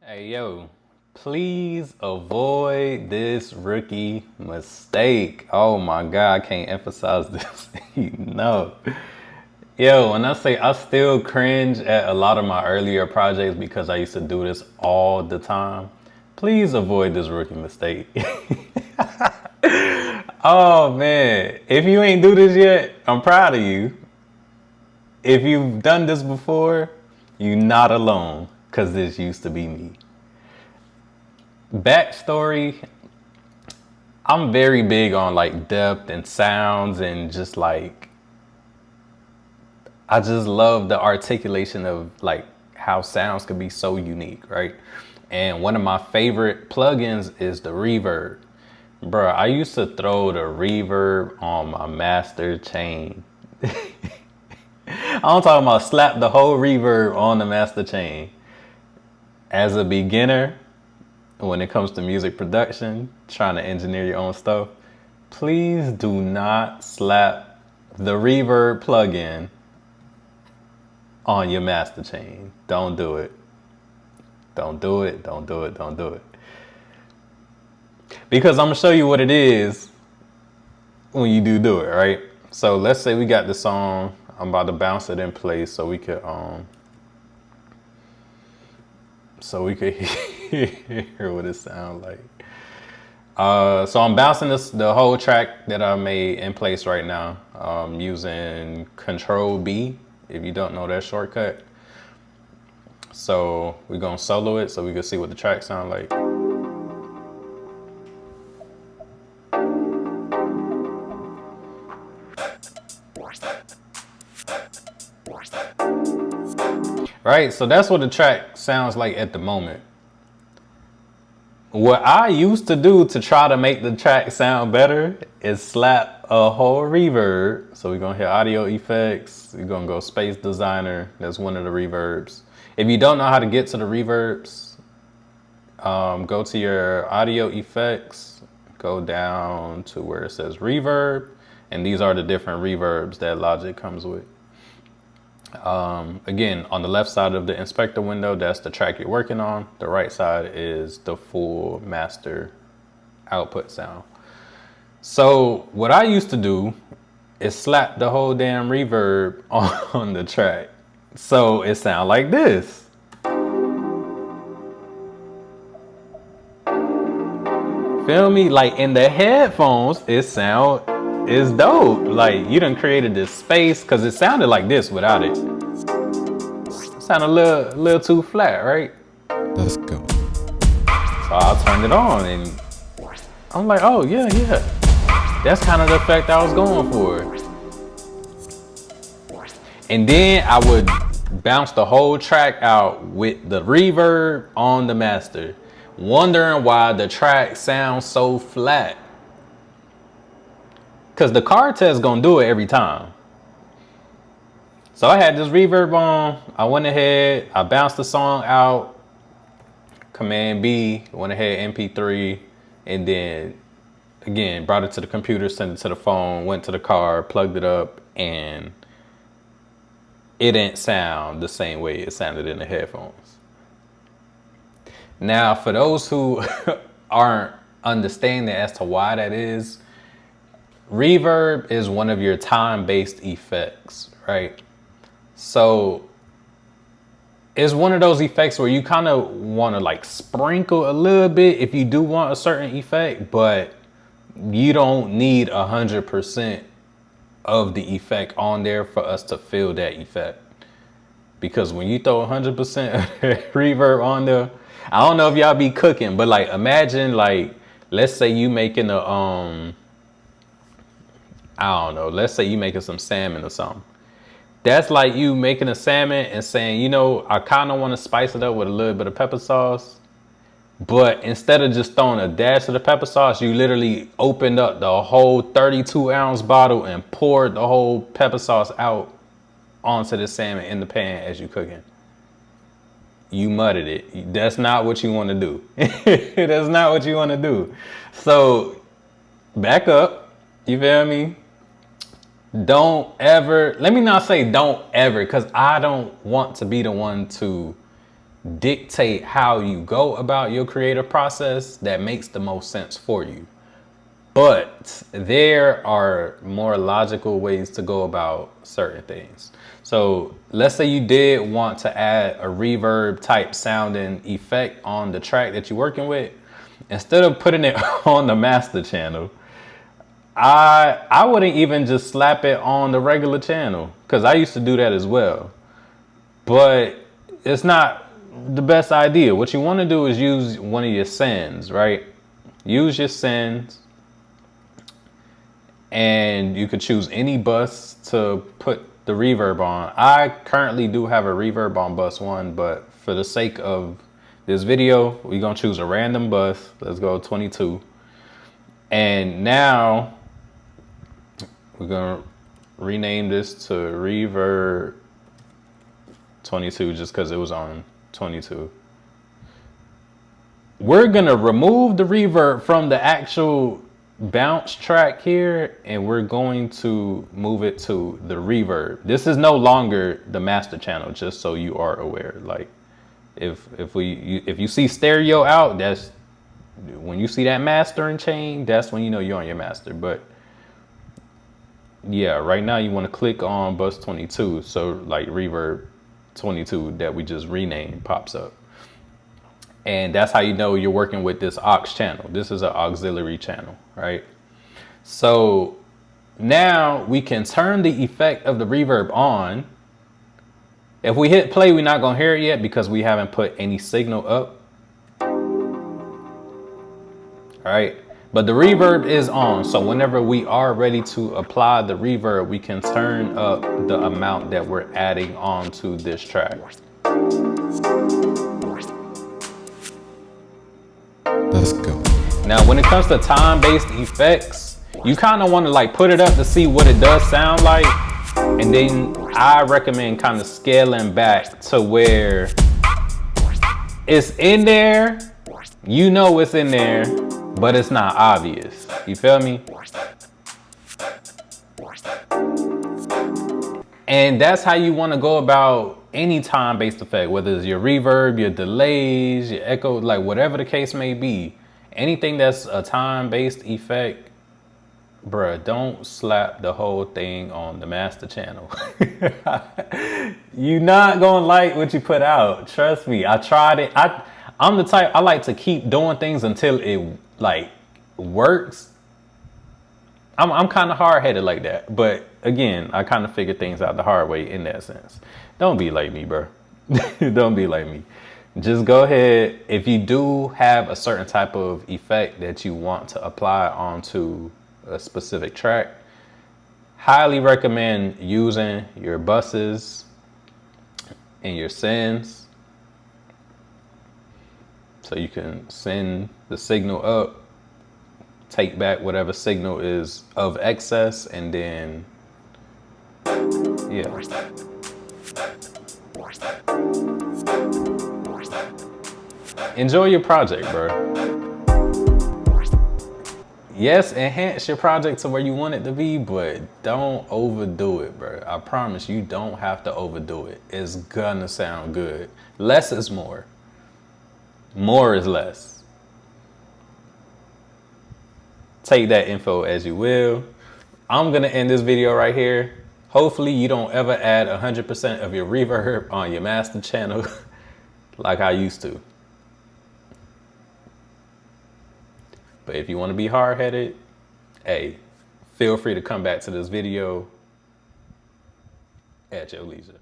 Hey, yo, please avoid this rookie mistake. Oh my God, I can't emphasize this enough. Yo, when I say I still cringe at a lot of my earlier projects because I used to do this all the time, please avoid this rookie mistake. Oh man, if you ain't do this yet, I'm proud of you. If you've done this before, you're not alone because this used to be me. Backstory, I'm very big on like depth and sounds and just like I just love the articulation of like how sounds could be so unique, right? And one of my favorite plugins is the Reverb. Bruh, I used to throw the Reverb on my master chain. I'm talking about slap the whole Reverb on the master chain. As a beginner, when it comes to music production, trying to engineer your own stuff, please do not slap the Reverb plugin on your master chain. Don't do it. Don't do it. Don't do it. Don't do it. Because I'm gonna show you what it is when you do it, right? So let's say we got the song. I'm about to bounce it in place so we could hear what it sounds like. So I'm bouncing the whole track that I made in place right now, using Control B, if you don't know that shortcut. So we're gonna solo it so we can see what the track sounds like. Right, so that's what the track sounds like at the moment. What I used to do to try to make the track sound better is slap a whole reverb. So we're gonna hit audio effects. We're gonna go space designer. That's one of the reverbs. If you don't know how to get to the reverbs, go to your audio effects, go down to where it says reverb. And these are the different reverbs that Logic comes with. Again, on the left side of the inspector window, that's the track you're working on. The right side is the full master output sound. So what I used to do is slap the whole damn reverb on the track. So it sounds like this. Feel me? Like in the headphones, it's dope. Like you done created this space because it sounded like this without it. Sound a little too flat, right? Let's go. So I turned it on and I'm like, oh yeah. That's kind of the effect I was going for. And then I would bounce the whole track out with the reverb on the master, wondering why the track sounds so flat. Cause the card test gonna do it every time. So I had this reverb on, I went ahead, I bounced the song out, Command B, went ahead MP3, and then again, brought it to the computer, sent it to the phone, went to the car, plugged it up, and it didn't sound the same way it sounded in the headphones. Now, for those who aren't understanding as to why that is, reverb is one of your time-based effects, right? So it's one of those effects where you kind of want to like sprinkle a little bit if you do want a certain effect, but you don't need 100% of the effect on there for us to feel that effect. Because when you throw 100% reverb on there, I don't know if y'all be cooking, but like imagine like, let's say you making I don't know, let's say you making some salmon or something. That's like you making a salmon and saying, you know, I kind of want to spice it up with a little bit of pepper sauce. But instead of just throwing a dash of the pepper sauce, you literally opened up the whole 32-ounce bottle and poured the whole pepper sauce out onto the salmon in the pan as you cooking. You mudded it. That's not what you want to do. That's not what you want to do. So back up. You feel me? Don't ever, let me not say don't ever, because I don't want to be the one to dictate how you go about your creative process that makes the most sense for you. But there are more logical ways to go about certain things. So let's say you did want to add a reverb type sounding effect on the track that you're working with. Instead of putting it on the master channel, I wouldn't even just slap it on the regular channel, because I used to do that as well. But it's not the best idea. What you want to do is use one of your sends, right? Use your sends, and you could choose any bus to put the reverb on. I currently do have a reverb on bus 1, but for the sake of this video, we're gonna choose a random bus. Let's go 22. And now we're gonna rename this to Reverb 22 just because it was on 22. We're gonna remove the reverb from the actual bounce track here, and we're going to move it to the reverb. This is no longer the master channel, just so you are aware. Like if you see stereo out, that's when you see that mastering chain, that's when you know you're on your master. But yeah, right now you want to click on bus 22, so like reverb 22 that we just renamed pops up. And that's how you know you're working with this aux channel. This is an auxiliary channel, right? So now we can turn the effect of the reverb on. If we hit play, we're not gonna hear it yet because we haven't put any signal up. All right, but the reverb is on. So whenever we are ready to apply the reverb, we can turn up the amount that we're adding onto this track. Let's go. Now, when it comes to time-based effects, you kind of want to like put it up to see what it does sound like. And then I recommend kind of scaling back to where it's in there. You know it's in there, but it's not obvious. You feel me? And that's how you want to go about any time-based effect, whether it's your reverb, your delays, your echo, like whatever the case may be. Anything that's a time-based effect, bruh, don't slap the whole thing on the master channel. You're not gonna like what you put out. Trust me, I tried it. I'm the type, I like to keep doing things until it like works. I'm kind of hard-headed like that, but again, I kind of figured things out the hard way in that sense. Don't be like me, bro. Don't be like me. Just go ahead. If you do have a certain type of effect that you want to apply onto a specific track, highly recommend using your buses and your sends, so you can send the signal up, take back whatever signal is of excess, and then yeah. Enjoy your project, bro. Yes, enhance your project to where you want it to be, but don't overdo it, bro. I promise you don't have to overdo it. It's gonna sound good. Less is more. More is less. Take that info as you will. I'm gonna end this video right here. Hopefully you don't ever add 100% of your reverb on your master channel like I used to. But if you want to be hard-headed, hey, feel free to come back to this video at your leisure.